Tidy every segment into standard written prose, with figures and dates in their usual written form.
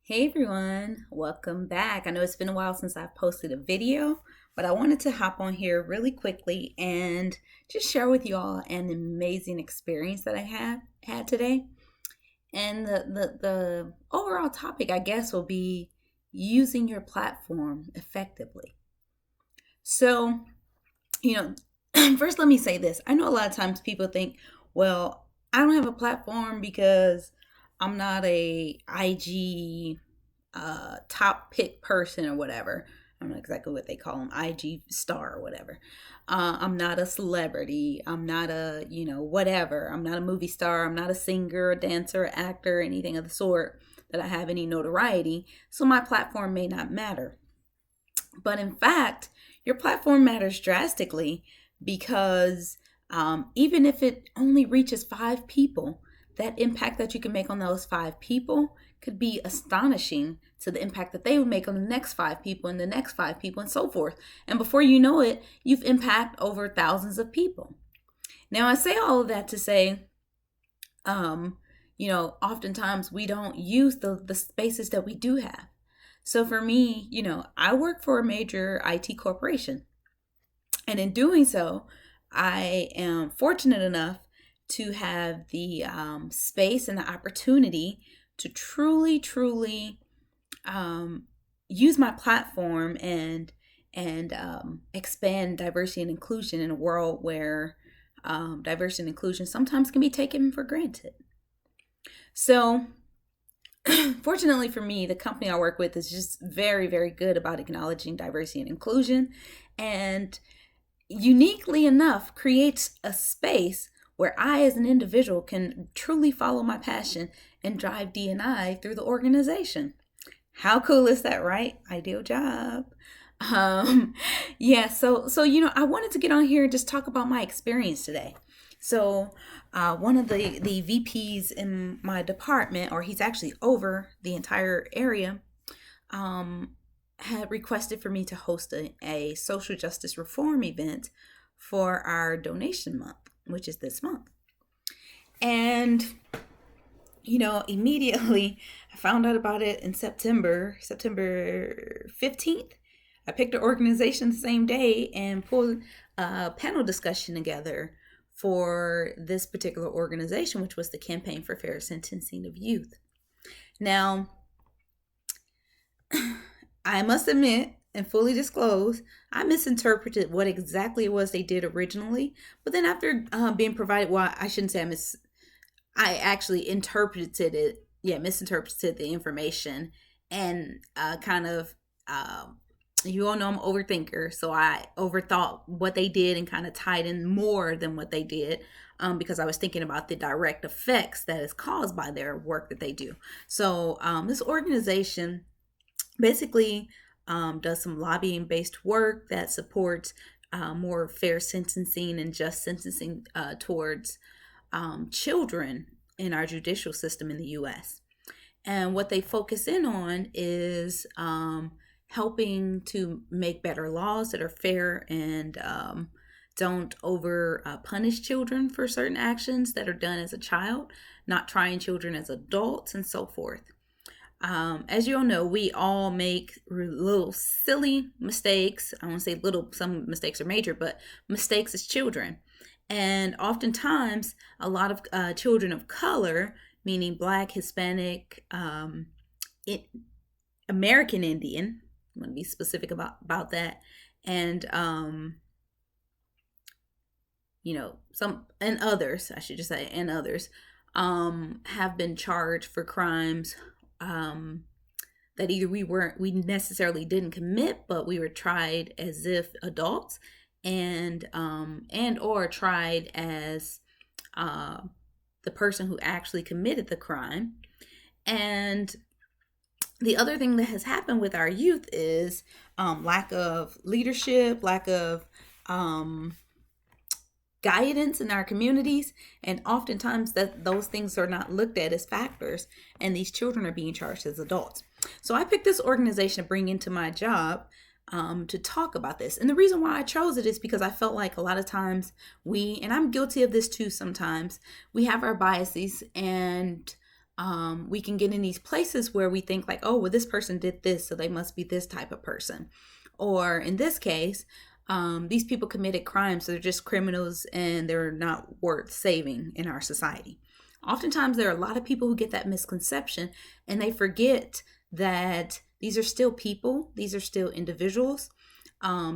Hey everyone, welcome back. I know it's been a while since I've posted a video, but I wanted to hop on here really quickly and just share with you all an amazing experience that I had today. And the overall topic, I guess, will be using your platform effectively. So, you first let me say this. I know a lot of times people think, well, I don't have a platform because I'm not a IG top pick person or whatever. I don't know exactly what they call them, IG star or whatever. I'm not a celebrity. I'm not a, whatever. I'm not a movie star. I'm not a singer, a dancer, actor, anything of the sort that I have any notoriety. So my platform may not matter. But in fact, your platform matters drastically because even if it only reaches 5 people, that impact that you can make on those 5 people could be astonishing to the impact that they would make on the next 5 people and the next 5 people and so forth. And before you know it, you've impacted over thousands of people. Now, I say all of that to say, oftentimes we don't use the spaces that we do have. So for me, I work for a major IT corporation. And in doing so, I am fortunate enough to have the space and the opportunity to truly use my platform and expand diversity and inclusion in a world where diversity and inclusion sometimes can be taken for granted. So, fortunately for me, the company I work with is just very good about acknowledging diversity and inclusion, and uniquely enough creates a space where I as an individual can truly follow my passion and drive D&I through the organization. How cool is that, right? Ideal job. Um, yeah, so I wanted to get on here and just talk about my experience today. So, one of the VPs in my department, or he's actually over the entire area, had requested for me to host a social justice reform event for our donation month, which is this month. And immediately I found out about it in September 15th. I picked an organization the same day and pulled a panel discussion together for this particular organization, which was the Campaign for Fair Sentencing of Youth. Now, I must admit and fully disclose, I misinterpreted what exactly it was they did originally. But then after being provided, well, I shouldn't say I actually interpreted it, misinterpreted the information and kind of, you all know I'm an overthinker, so I overthought what they did and kind of tied in more than what they did because I was thinking about the direct effects that is caused by their work that they do. So this organization basically does some lobbying based work that supports more fair sentencing and just sentencing towards children in our judicial system in the US. And what they focus in on is helping to make better laws that are fair and don't over punish children for certain actions that are done as a child, not trying children as adults, and so forth. As you all know, we all make little silly mistakes. I won't say little, some mistakes are major, but mistakes as children. And oftentimes, a lot of children of color, meaning Black, Hispanic, American Indian, I'm going to be specific about that, and some and others, I should just say, and others, have been charged for crimes that either we necessarily didn't commit, but we were tried as if adults, and or tried as the person who actually committed the crime. And the other thing that has happened with our youth is lack of leadership, lack of guidance in our communities, and oftentimes that those things are not looked at as factors, and these children are being charged as adults. So I picked this organization to bring into my job to talk about this. And the reason why I chose it is because I felt like a lot of times and I'm guilty of this too sometimes, we have our biases, and we can get in these places where we think like, oh, well, this person did this, so they must be this type of person. Or in this case, these people committed crimes, so they're just criminals and they're not worth saving in our society. Oftentimes, there are a lot of people who get that misconception and they forget that these are still people, these are still individuals.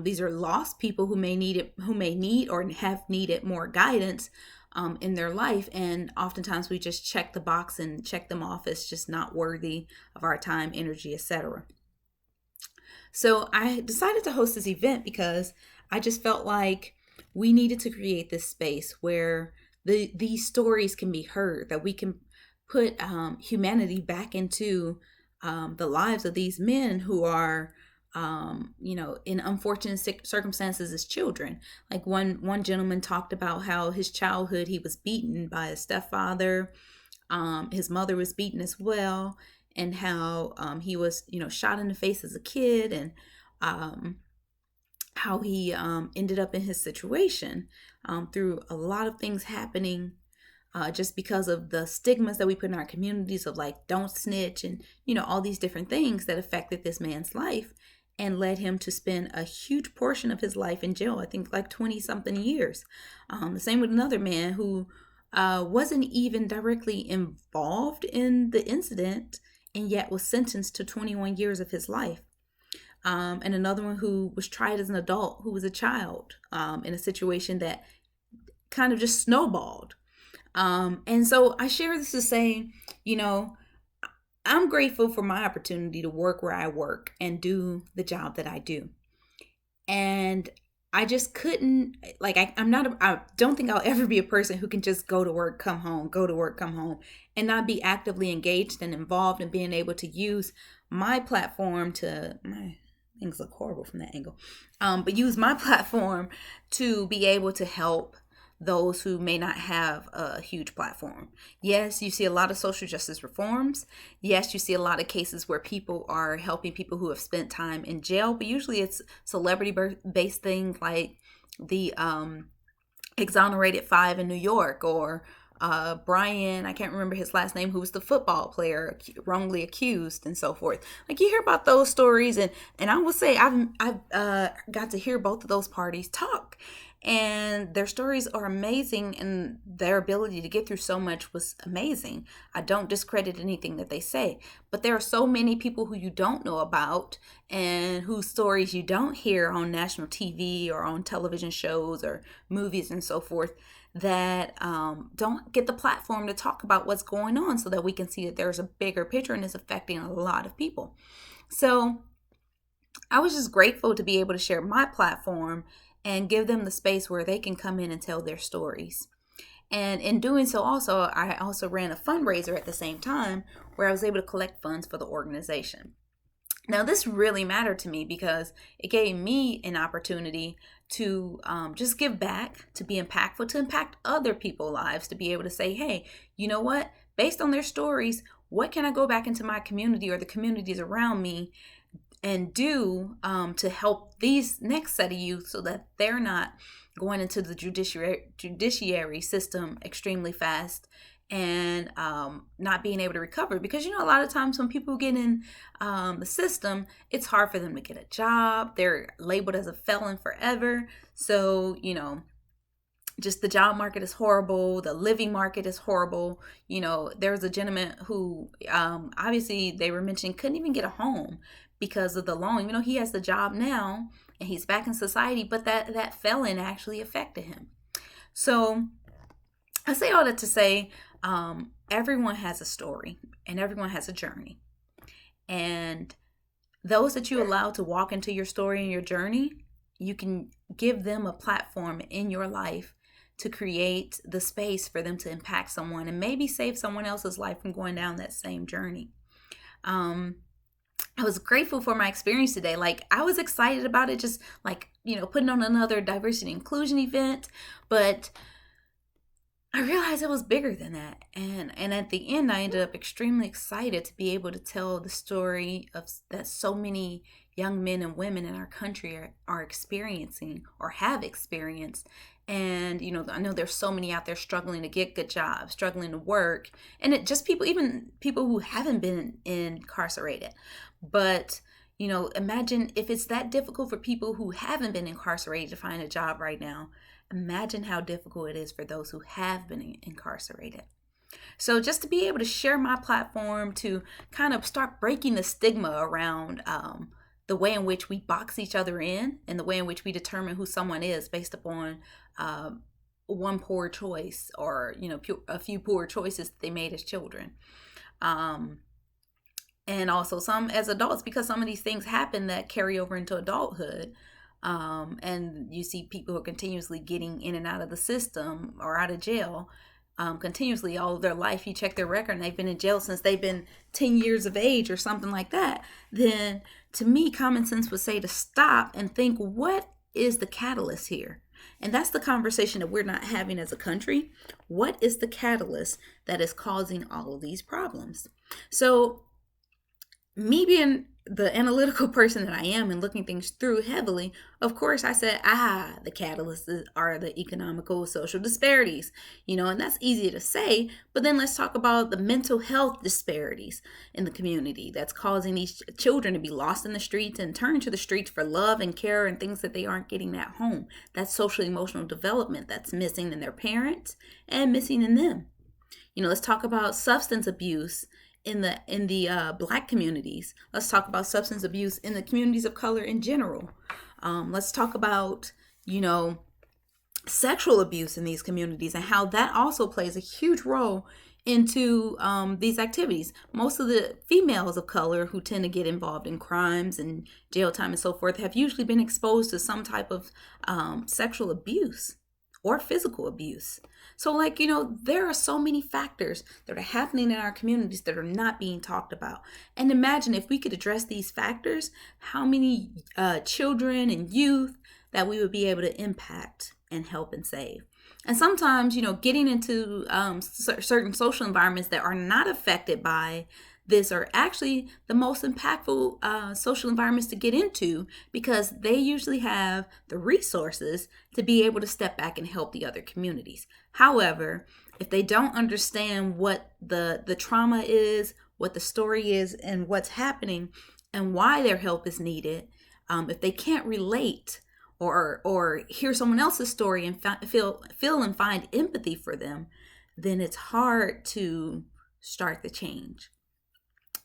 These are lost people who may need or have needed more guidance in their life, and oftentimes we just check the box and check them off as just not worthy of our time, energy, etc. So I decided to host this event because I just felt like we needed to create this space where these stories can be heard, that we can put humanity back into the lives of these men who are in unfortunate circumstances as children. Like one gentleman talked about how his childhood, he was beaten by his stepfather. His mother was beaten as well, and how he was, shot in the face as a kid, and how he ended up in his situation through a lot of things happening just because of the stigmas that we put in our communities of like, don't snitch, and, all these different things that affected this man's life and led him to spend a huge portion of his life in jail. I think like 20 something years. The same with another man who wasn't even directly involved in the incident and yet was sentenced to 21 years of his life. And another one who was tried as an adult who was a child in a situation that kind of just snowballed. And so I share this to say, I'm grateful for my opportunity to work where I work and do the job that I do. And I just couldn't, like, I don't think I'll ever be a person who can just go to work, come home, go to work, come home, and not be actively engaged and involved in being able to use my platform to, things look horrible from that angle, but use my platform to be able to help those who may not have a huge platform. Yes, you see a lot of social justice reforms. Yes, you see a lot of cases where people are helping people who have spent time in jail, but usually it's celebrity-based things like the Exonerated Five in New York, or Brian, I can't remember his last name, who was the football player wrongly accused, and so forth. Like, you hear about those stories, and I will say I've got to hear both of those parties talk, and their stories are amazing, and their ability to get through so much was amazing. I don't discredit anything that they say, but there are so many people who you don't know about and whose stories you don't hear on national TV or on television shows or movies and so forth, that don't get the platform to talk about what's going on, so that we can see that there's a bigger picture and it's affecting a lot of people. So I was just grateful to be able to share my platform and give them the space where they can come in and tell their stories. And in doing so, I also ran a fundraiser at the same time where I was able to collect funds for the organization. Now, this really mattered to me because it gave me an opportunity to just give back, to be impactful, to impact other people's lives, to be able to say, hey, you know what? Based on their stories, what can I go back into my community or the communities around me and do to help these next set of youth, so that they're not going into the judiciary system extremely fast and not being able to recover. Because, a lot of times when people get in the system, it's hard for them to get a job. They're labeled as a felon forever. So, just the job market is horrible. The living market is horrible. There was a gentleman who obviously they were mentioning couldn't even get a home because of the loan. He has the job now and he's back in society, but that felon actually affected him. So I say all that to say, everyone has a story and everyone has a journey. And those that you allow to walk into your story and your journey, you can give them a platform in your life to create the space for them to impact someone and maybe save someone else's life from going down that same journey. I was grateful for my experience today. Like, I was excited about it, just like, putting on another diversity inclusion event, but I realized it was bigger than that. And at the end, I ended up extremely excited to be able to tell the story of that so many young men and women in our country are experiencing or have experienced, And, I know there's so many out there struggling to get good jobs, struggling to work. And it just people, even people who haven't been incarcerated. But, imagine if it's that difficult for people who haven't been incarcerated to find a job right now. Imagine how difficult it is for those who have been incarcerated. So just to be able to share my platform to kind of start breaking the stigma around the way in which we box each other in and the way in which we determine who someone is based upon one poor choice or, a few poor choices that they made as children. And also some as adults, because some of these things happen that carry over into adulthood. And you see people who are continuously getting in and out of the system or out of jail continuously all of their life. You check their record and they've been in jail since they've been 10 years of age or something like that. Then to me, common sense would say to stop and think, what is the catalyst here? And that's the conversation that we're not having as a country. What is the catalyst that is causing all of these problems? So me being the analytical person that I am and looking things through heavily, of course I said, the catalysts are the economical, social disparities, and that's easy to say, but then let's talk about the mental health disparities in the community that's causing these children to be lost in the streets and turn to the streets for love and care and things that they aren't getting at home. That's social emotional development that's missing in their parents and missing in them. Let's talk about substance abuse in the Black communities. Let's talk about substance abuse in the communities of color in general. Let's talk about, sexual abuse in these communities and how that also plays a huge role into these activities. Most of the females of color who tend to get involved in crimes and jail time and so forth have usually been exposed to some type of sexual abuse or physical abuse. So there are so many factors that are happening in our communities that are not being talked about. And imagine if we could address these factors, how many children and youth that we would be able to impact and help and save. And sometimes, getting into certain social environments that are not affected by this are actually the most impactful social environments to get into, because they usually have the resources to be able to step back and help the other communities. However, if they don't understand what the trauma is, what the story is, and what's happening and why their help is needed, if they can't relate or hear someone else's story and feel and find empathy for them, then it's hard to start the change.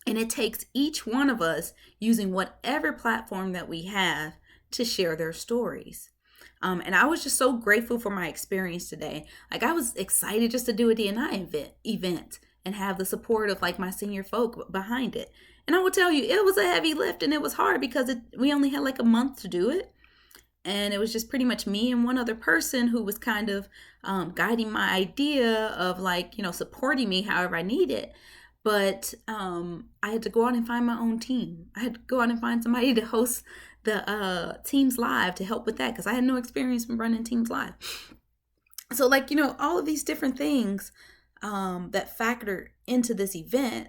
And it takes each one of us using whatever platform that we have to share their stories. And I was just so grateful for my experience today. I was excited just to do a D&I event and have the support of my senior folk behind it. And I will tell you, it was a heavy lift and it was hard because we only had a month to do it. And it was just pretty much me and one other person who was kind of guiding my idea of supporting me however I needed. But I had to go out and find my own team. I had to go out and find somebody to host the Teams Live to help with that, because I had no experience from running Teams Live. So all of these different things that factor into this event.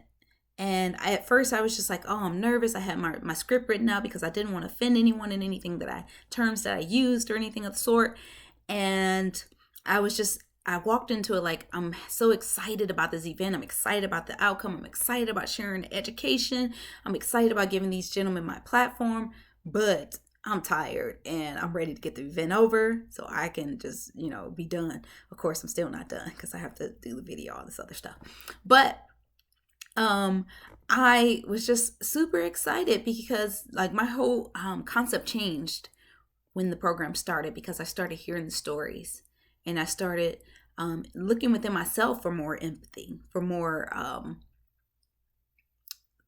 And at first I was just I'm nervous. I had my script written out because I didn't want to offend anyone in anything terms that I used or anything of the sort. And I walked into it I'm so excited about this event. I'm excited about the outcome. I'm excited about sharing the education. I'm excited about giving these gentlemen my platform, but I'm tired and I'm ready to get the event over so I can just, be done. Of course, I'm still not done because I have to do the video, all this other stuff. But I was just super excited because my whole concept changed when the program started, because I started hearing the stories. And I started looking within myself for more empathy, for more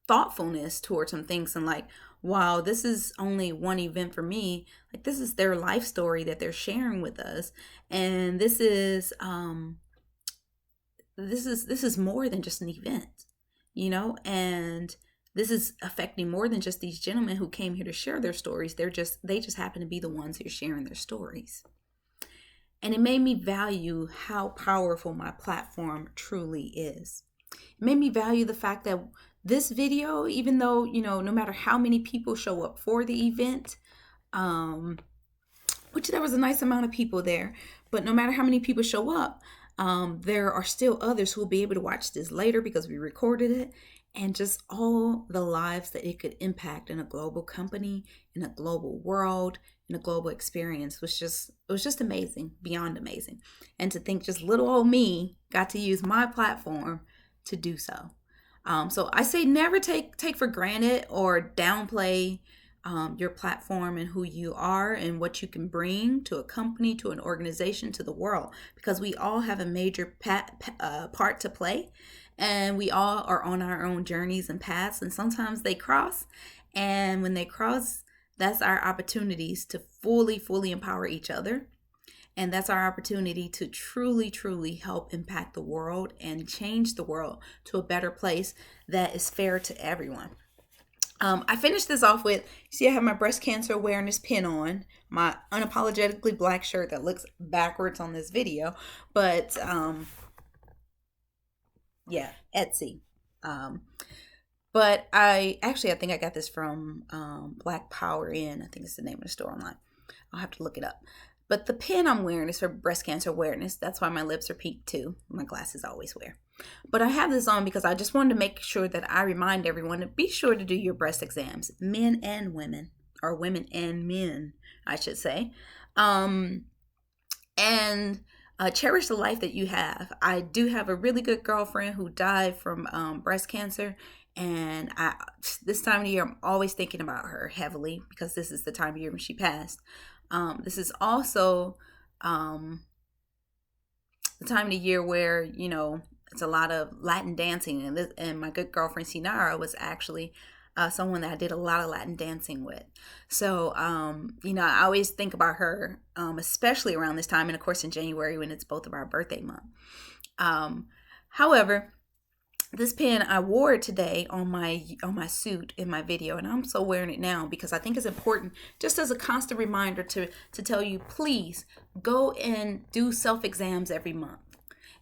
thoughtfulness towards some things. And wow, this is only one event for me. This is their life story that they're sharing with us. And this is more than just an event, and this is affecting more than just these gentlemen who came here to share their stories. They just happen to be the ones who are sharing their stories. And it made me value how powerful my platform truly is. It made me value the fact that this video, even though, no matter how many people show up for the event, which there was a nice amount of people there, But no matter how many people show up, there are still others who will be able to watch this later because we recorded it, and just all the lives that it could impact in a global company, in a global world, in a global experience was just amazing, beyond amazing. And to think just little old me got to use my platform to do so. So I say never take for granted or downplay your platform and who you are and what you can bring to a company, to an organization, to the world, because we all have a major part to play, and we all are on our own journeys and paths, and sometimes they cross. And when they cross, that's our opportunities to fully empower each other. And that's our opportunity to truly help impact the world and change the world to a better place that is fair to everyone. I finished this off with, see, I have my breast cancer awareness pin on, my unapologetically black shirt that looks backwards on this video, but yeah, Etsy. But I think I got this from Black Power Inn. I think it's the name of the store online. I'll have to look it up. But the pin I'm wearing is for breast cancer awareness. That's why my lips are pink too. My glasses always wear. But I have this on because I just wanted to make sure that I remind everyone to be sure to do your breast exams, men and women, or women and men, I should say. And cherish the life that you have. I do have a really good girlfriend who died from breast cancer. And this time of the year, I'm always thinking about her heavily because this is the time of year when she passed. This is also the time of the year where, it's a lot of Latin dancing. And my good girlfriend, Sinara, was actually someone that I did a lot of Latin dancing with. So, I always think about her, especially around this time. And of course, in January, when it's both of our birthday month. However, this pin, I wore it today on my suit in my video, and I'm so wearing it now because I think it's important, just as a constant reminder to tell you, please go and do self-exams every month.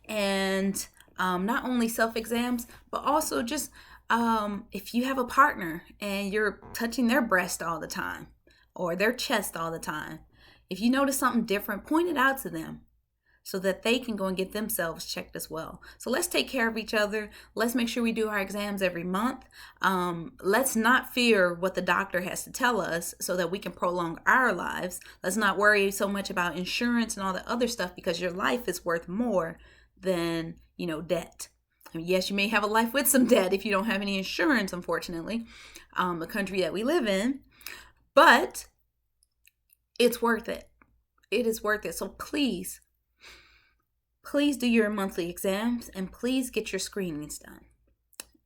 And not only self-exams, but also just if you have a partner and you're touching their breast all the time or their chest all the time, if you notice something different, point it out to them, so that they can go and get themselves checked as well. So let's take care of each other. Let's make sure we do our exams every month. Let's not fear what the doctor has to tell us so that we can prolong our lives. Let's not worry so much about insurance and all the other stuff, because your life is worth more than, debt. I mean, yes, you may have a life with some debt if you don't have any insurance, unfortunately, the country that we live in, but it's worth it. It is worth it. So please do your monthly exams, and please get your screenings done.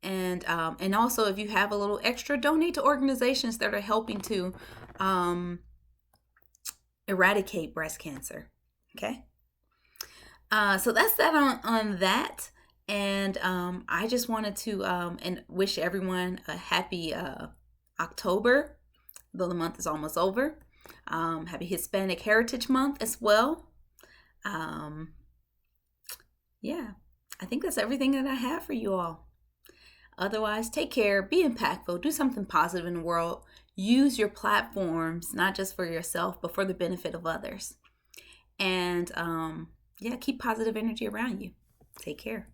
And also, if you have a little extra, donate to organizations that are helping to eradicate breast cancer. Okay. So that's that on that. And I just wanted to and wish everyone a happy October, though the month is almost over. Happy Hispanic Heritage Month as well. Yeah, I think that's everything that I have for you all. Otherwise, take care, be impactful, do something positive in the world. Use your platforms, not just for yourself, but for the benefit of others. And keep positive energy around you. Take care.